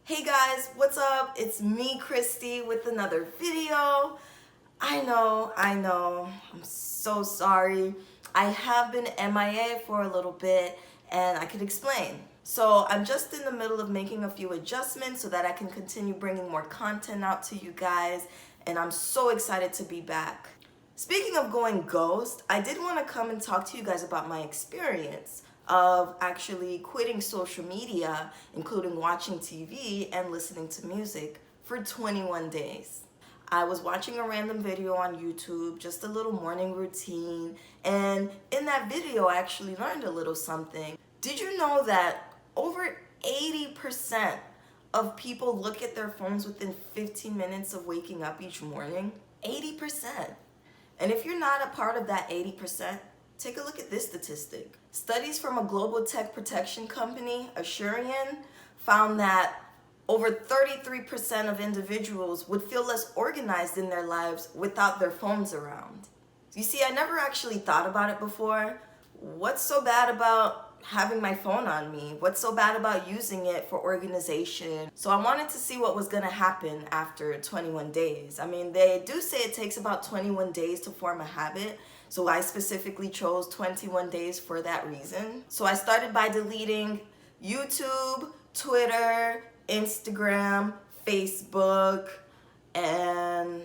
Hey guys, what's up? It's me, Christy, with another video. I know, I'm so sorry. I have been MIA for a little bit and I could explain. So I'm just in the middle of making a few adjustments so that I can continue bringing more content out to you guys, and I'm so excited to be back. Speaking of going ghost, I did want to come and talk to you guys about my experience of actually quitting social media, including watching TV and listening to music, for 21 days. I was watching a random video on YouTube, just a little morning routine, and in that video I actually learned a little something. Did you know that over 80% of people look at their phones within 15 minutes of waking up each morning? 80%. And if you're not a part of that 80%, take a look at this statistic. Studies from a global tech protection company, Asurion, found that over 33% of individuals would feel less organized in their lives without their phones around. You see, I never actually thought about it before. What's so bad about having my phone on me? What's so bad about using it for organization? So I wanted to see what was gonna happen after 21 days. I mean, they do say it takes about 21 days to form a habit, so I specifically chose 21 days for that reason. So I started by deleting YouTube, Twitter, Instagram, Facebook, and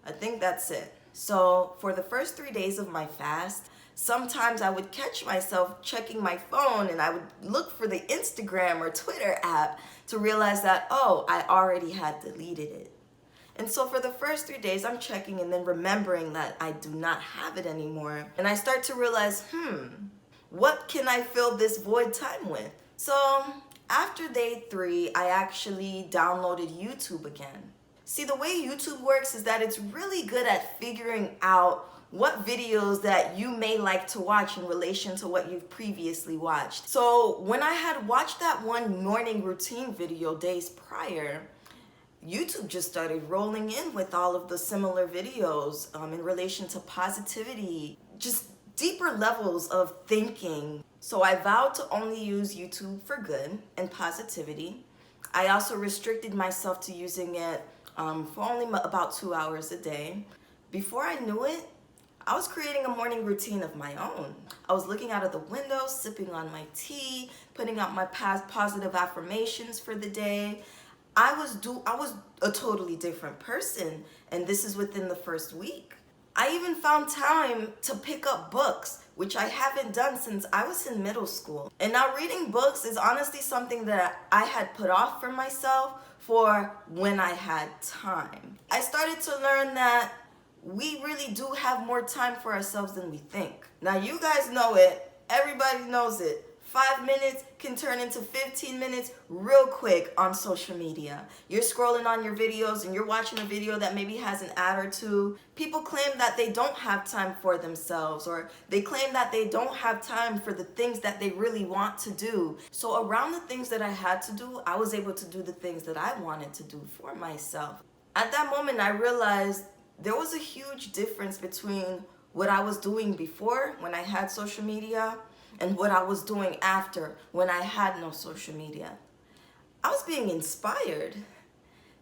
I think that's it. So for the first 3 days of my fast, sometimes I would catch myself checking my phone and I would look for the Instagram or Twitter app to realize that, oh, I already had deleted it. And so for the first 3 days, I'm checking and then remembering that I do not have it anymore. And I start to realize, what can I fill this void time with? So after day 3, I actually downloaded YouTube again. See, the way YouTube works is that it's really good at figuring out what videos that you may like to watch in relation to what you've previously watched. So when I had watched that one morning routine video days prior, YouTube just started rolling in with all of the similar videos in relation to positivity, just deeper levels of thinking. So I vowed to only use YouTube for good and positivity. I also restricted myself to using it for only about 2 hours a day. Before I knew it, I was creating a morning routine of my own. I was looking out of the window, sipping on my tea, putting out my past positive affirmations for the day. I was a totally different person, and this is within the first week. I even found time to pick up books, which I haven't done since I was in middle school. And now reading books is honestly something that I had put off for myself for when I had time. I started to learn that we really do have more time for ourselves than we think. Now you guys know it, everybody knows it. 5 minutes can turn into 15 minutes real quick on social media. You're scrolling on your videos and you're watching a video that maybe has an ad or two. People claim that they don't have time for themselves, or they claim that they don't have time for the things that they really want to do. So around the things that I had to do, I was able to do the things that I wanted to do for myself. At that moment, I realized there was a huge difference between what I was doing before when I had social media and what I was doing after when I had no social media. I was being inspired.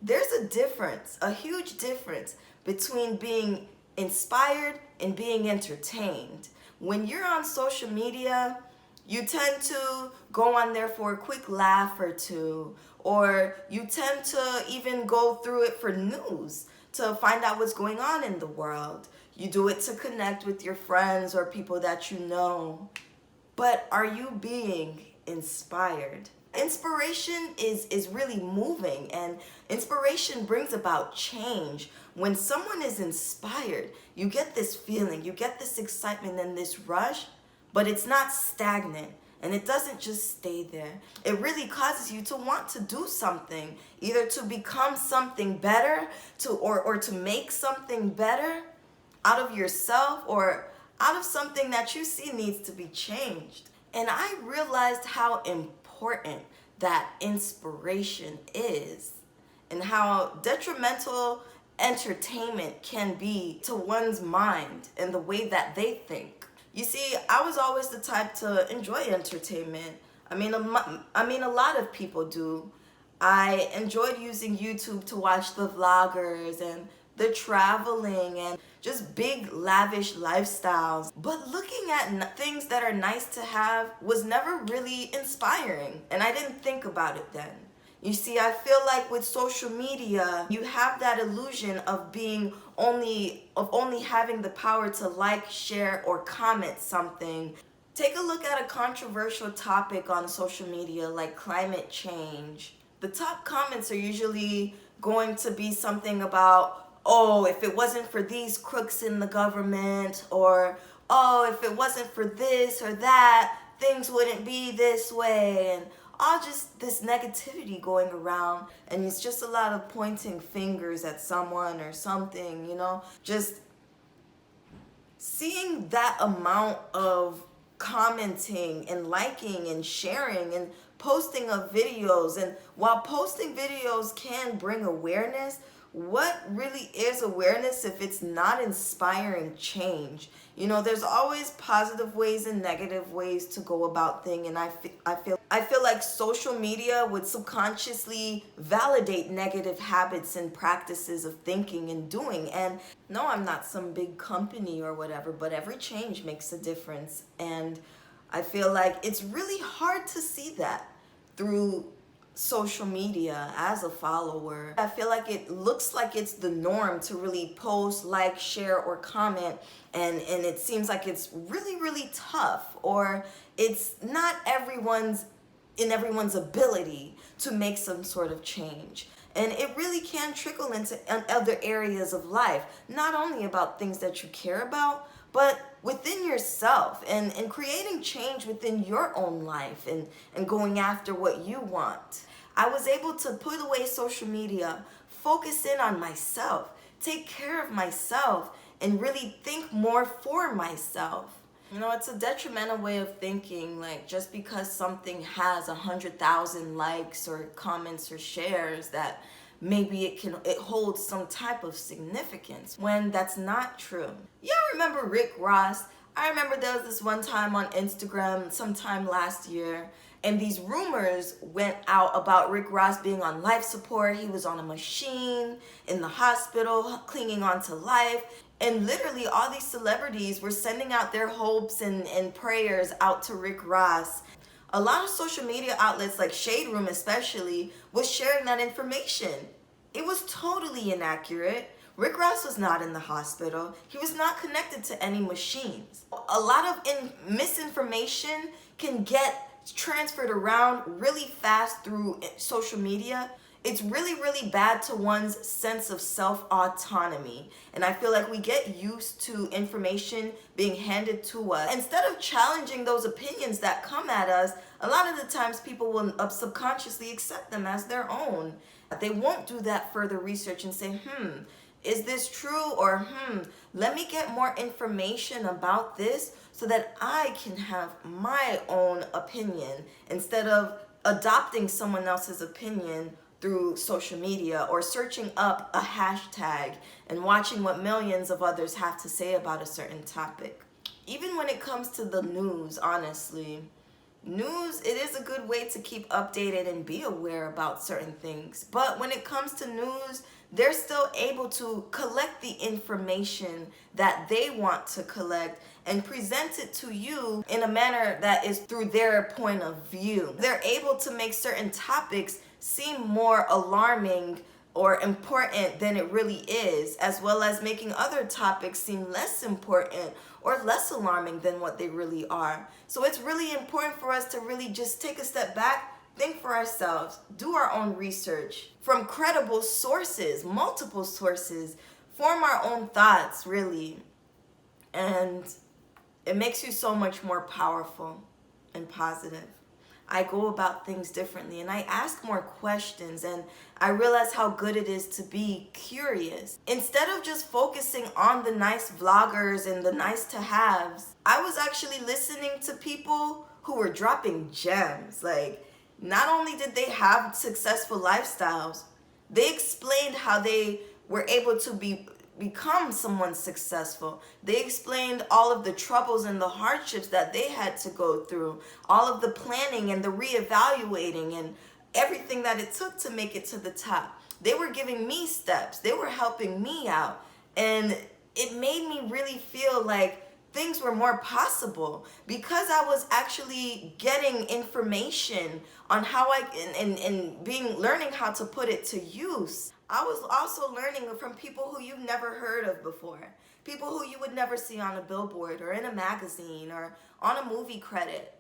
There's a difference, a huge difference between being inspired and being entertained. When you're on social media, you tend to go on there for a quick laugh or two, or you tend to even go through it for news to find out what's going on in the world. You do it to connect with your friends or people that you know. But are you being inspired? Inspiration is really moving, and inspiration brings about change. When someone is inspired, you get this feeling, you get this excitement and this rush, but it's not stagnant. And it doesn't just stay there. It really causes you to want to do something, either to become something better, or to make something better out of yourself, or out of something that you see needs to be changed. And I realized how important that inspiration is, and how detrimental entertainment can be to one's mind and the way that they think. You see, I was always the type to enjoy entertainment. I mean, a lot of people do. I enjoyed using YouTube to watch the vloggers and the traveling and just big lavish lifestyles. But looking at things that are nice to have was never really inspiring, and I didn't think about it then. You see, I feel like with social media, you have that illusion of being only having the power to like, share, or comment something. Take a look at a controversial topic on social media like climate change. The top comments are usually going to be something about, oh, if it wasn't for these crooks in the government, or oh, if it wasn't for this or that, things wouldn't be this way, and all just this negativity going around. And it's just a lot of pointing fingers at someone or something, just seeing that amount of commenting and liking and sharing and posting of videos. And while posting videos can bring awareness, what really is awareness if it's not inspiring change? There's always positive ways and negative ways to go about things, and I feel like social media would subconsciously validate negative habits and practices of thinking and doing. And no, I'm not some big company or whatever, but every change makes a difference, and I feel like it's really hard to see that through social media as a follower. I feel like it looks like it's the norm to really post, like, share, or comment, and it seems like it's really, really tough, or it's not everyone's ability to make some sort of change. And it really can trickle into other areas of life, not only about things that you care about, but within yourself, and creating change within your own life, and going after what you want. I was able to put away social media, focus in on myself, take care of myself, and really think more for myself. It's a detrimental way of thinking, like just because something has 100,000 likes or comments or shares, that maybe it holds some type of significance, when that's not true. Yeah, I remember Rick Ross. I remember there was this one time on Instagram sometime last year, and these rumors went out about Rick Ross being on life support. He was on a machine in the hospital, clinging on to life. And literally all these celebrities were sending out their hopes and prayers out to Rick Ross. A lot of social media outlets, like Shade Room especially, was sharing that information. It was totally inaccurate. Rick Ross was not in the hospital. He was not connected to any machines. A lot of misinformation can get transferred around really fast through social media. It's really, really bad to one's sense of self-autonomy. And I feel like we get used to information being handed to us. Instead of challenging those opinions that come at us, a lot of the times people will subconsciously accept them as their own. They won't do that further research and say, is this true? Or, let me get more information about this so that I can have my own opinion, instead of adopting someone else's opinion through social media, or searching up a hashtag and watching what millions of others have to say about a certain topic. Even when it comes to the news, honestly, news, it is a good way to keep updated and be aware about certain things. But when it comes to news, they're still able to collect the information that they want to collect and present it to you in a manner that is through their point of view. They're able to make certain topics seem more alarming or important than it really is, as well as making other topics seem less important or less alarming than what they really are. So it's really important for us to really just take a step back, think for ourselves, do our own research from credible sources, multiple sources, form our own thoughts, really. And it makes you so much more powerful and positive. I go about things differently, and I ask more questions, and I realize how good it is to be curious. Instead of just focusing on the nice vloggers and the nice to haves, I was actually listening to people who were dropping gems. Like, not only did they have successful lifestyles, they explained how they were able to become someone successful. They explained all of the troubles and the hardships that they had to go through, all of the planning and the reevaluating, and everything that it took to make it to the top. They were giving me steps. They were helping me out. And it made me really feel like things were more possible because I was actually getting information on how I and being learning how to put it to use. I was also learning from people who you've never heard of before. People who you would never see on a billboard or in a magazine or on a movie credit.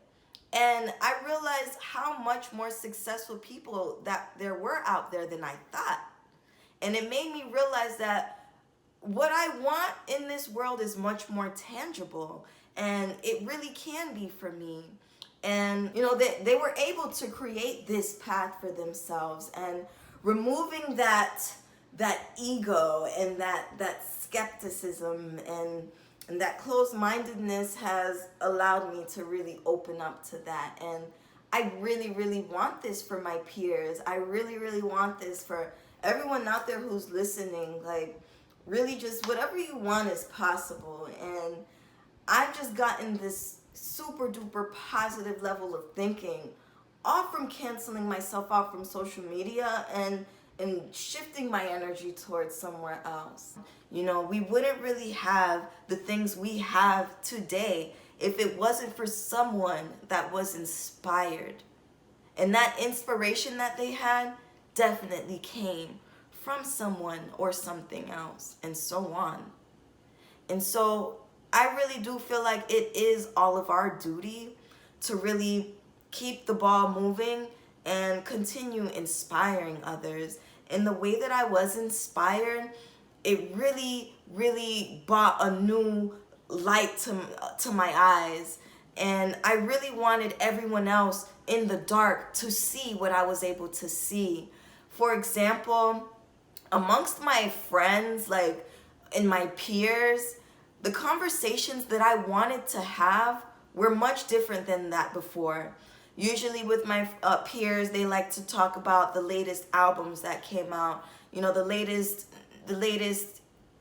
And I realized how much more successful people that there were out there than I thought. And it made me realize that what I want in this world is much more tangible, and it really can be for me. And they were able to create this path for themselves, and removing that ego and that skepticism and that closed-mindedness has allowed me to really open up to that. And I really, really want this for my peers. I really, really want this for everyone out there who's listening. Like, really, just whatever you want is possible. And I've just gotten this super duper positive level of thinking, all from canceling myself out from social media and shifting my energy towards somewhere else. We wouldn't really have the things we have today if it wasn't for someone that was inspired. And that inspiration that they had definitely came from someone or something else, and so on. And so I really do feel like it is all of our duty to really keep the ball moving and continue inspiring others. And the way that I was inspired, it really, really brought a new light to my eyes. And I really wanted everyone else in the dark to see what I was able to see. For example, amongst my friends, like in my peers, the conversations that I wanted to have were much different than that before. Usually with my peers, they like to talk about the latest albums that came out, the latest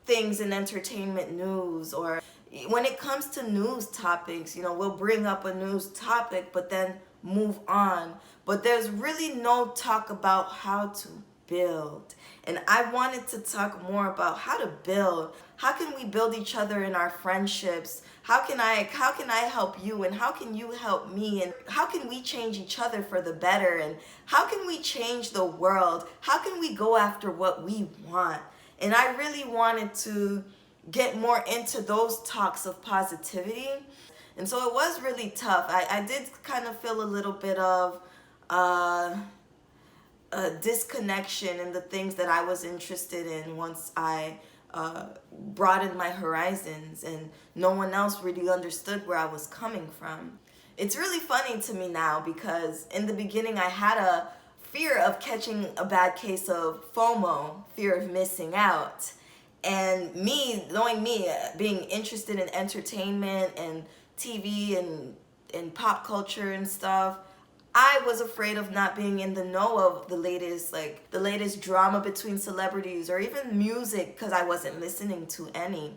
things in entertainment news. Or when it comes to news topics, we'll bring up a news topic but then move on. But there's really no talk about how to build. And I wanted to talk more about how to build. How can we build each other in our friendships? How can I help you, and how can you help me, and how can we change each other for the better, and how can we change the world? How can we go after what we want? And I really wanted to get more into those talks of positivity. And so it was really tough. I did kind of feel a little bit of a disconnection in the things that I was interested in once I broadened my horizons, and no one else really understood where I was coming from. It's really funny to me now because in the beginning I had a fear of catching a bad case of FOMO, fear of missing out. And me, knowing me, being interested in entertainment and TV and pop culture and stuff, I was afraid of not being in the know of the latest drama between celebrities or even music, because I wasn't listening to any.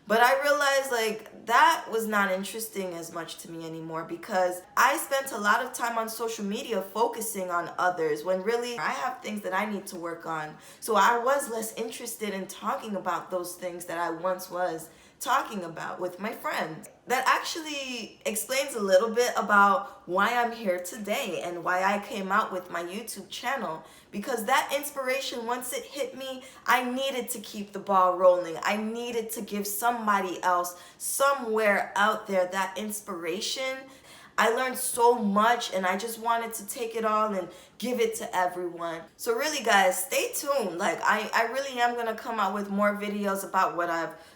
But I realized that was not interesting as much to me anymore, because I spent a lot of time on social media focusing on others when really I have things that I need to work on. So I was less interested in talking about those things that I once was talking about with my friends. That actually explains a little bit about why I'm here today and why I came out with my YouTube channel, because that inspiration, once it hit me, I needed to keep the ball rolling. I needed to give somebody else somewhere out there that inspiration. I learned so much, and I just wanted to take it all and give it to everyone. So really, guys, stay tuned. I really am gonna come out with more videos about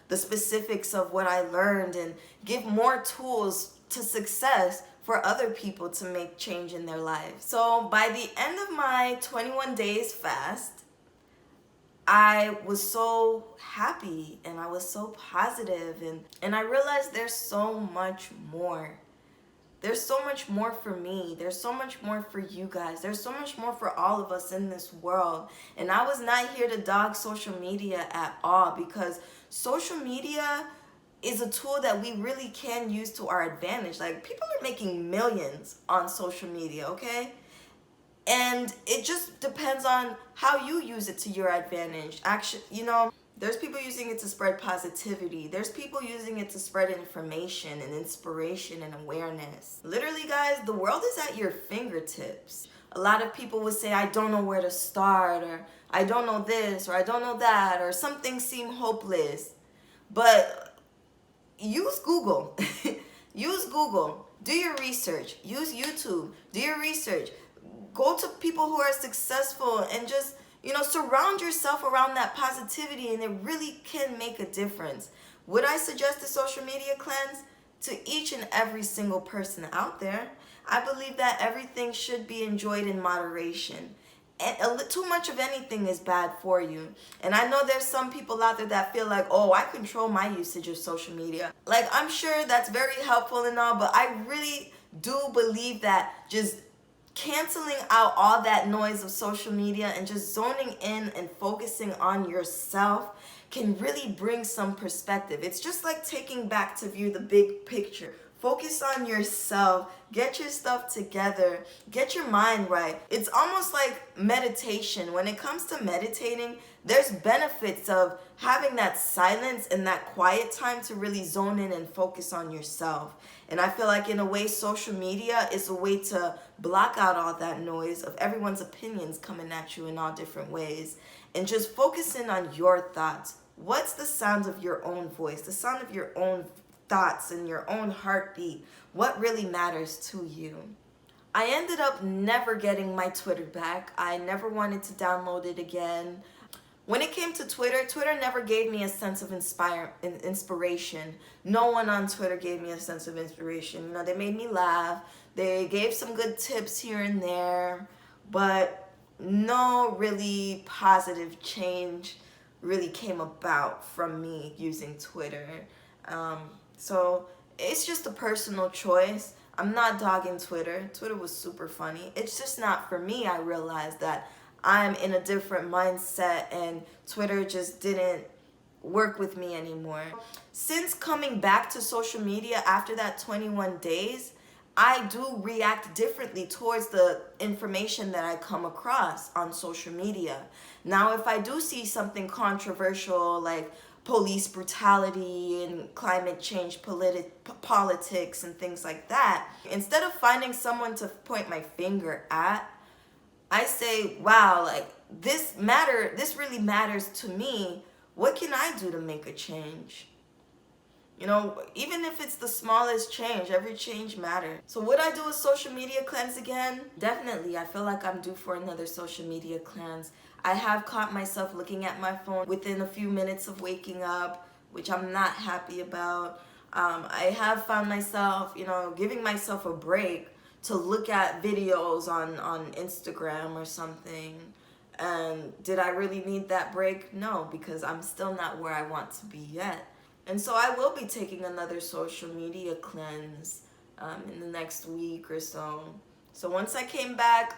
the specifics of what I learned, and give more tools to success for other people to make change in their lives. So by the end of my 21 days fast, I was so happy and I was so positive, and I realized there's so much more. There's so much more for me. There's so much more for you guys. There's so much more for all of us in this world. And I was not here to dog social media at all, because social media is a tool that we really can use to our advantage. People are making millions on social media, okay? And it just depends on how you use it to your advantage. Actually, there's people using it to spread positivity. There's people using it to spread information and inspiration and awareness. Literally, guys, the world is at your fingertips. A lot of people would say, I don't know where to start, or I don't know this, or I don't know that, or some things seem hopeless. But use Google. Use Google. Do your research. Use YouTube. Do your research. Go to people who are successful and just, surround yourself around that positivity, and it really can make a difference. Would I suggest a social media cleanse? To each and every single person out there, I believe that everything should be enjoyed in moderation. And too much of anything is bad for you. And I know there's some people out there that feel like, oh, I control my usage of social media. Like, I'm sure that's very helpful and all, but I really do believe that just canceling out all that noise of social media and just zoning in and focusing on yourself can really bring some perspective. It's just like taking back to view the big picture. Focus on yourself, get your stuff together, get your mind right. It's almost like meditation. When it comes to meditating, there's benefits of having that silence and that quiet time to really zone in and focus on yourself. And I feel like in a way, social media is a way to block out all that noise of everyone's opinions coming at you in all different ways and just focusing on your thoughts. What's the sound of your own voice, the sound of your own thoughts and your own heartbeat? What really matters to you? I ended up never getting my Twitter back. I never wanted to download it again. When it came to Twitter, Twitter never gave me a sense of inspiration. No one on Twitter gave me a sense of inspiration. They made me laugh. They gave some good tips here and there, but no really positive change really came about from me using Twitter. So it's just a personal choice. I'm not dogging Twitter. Twitter was super funny. It's just not for me. I realized that I'm in a different mindset and Twitter just didn't work with me anymore. Since coming back to social media after that 21 days, I do react differently towards the information that I come across on social media. Now, if I do see something controversial like police brutality and climate change politics and things like that, instead of finding someone to point my finger at, I say, wow, like this really matters to me. What can I do to make a change? Even if it's the smallest change, every change matters. So would I do a social media cleanse again? Definitely. I feel like I'm due for another social media cleanse. I have caught myself looking at my phone within a few minutes of waking up, which I'm not happy about. I have found myself, giving myself a break to look at videos on Instagram or something. And did I really need that break? No, because I'm still not where I want to be yet. And so I will be taking another social media cleanse in the next week or so. So once I came back,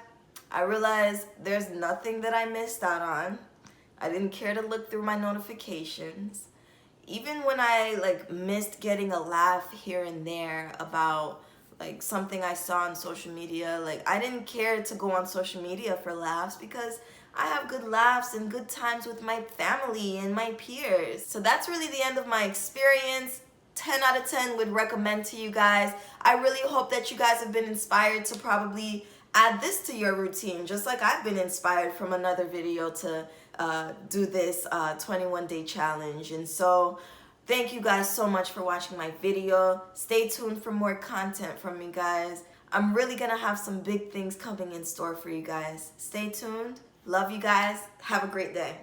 I realized there's nothing that I missed out on. I didn't care to look through my notifications. Even when I missed getting a laugh here and there about something I saw on social media, I didn't care to go on social media for laughs because I have good laughs and good times with my family and my peers. So that's really the end of my experience. 10 out of 10 would recommend to you guys. I really hope that you guys have been inspired to probably add this to your routine, just like I've been inspired from another video to do this 21-day challenge. And so thank you guys so much for watching my video. Stay tuned for more content from me, guys. I'm really gonna have some big things coming in store for you guys. Stay tuned. Love you guys. Have a great day.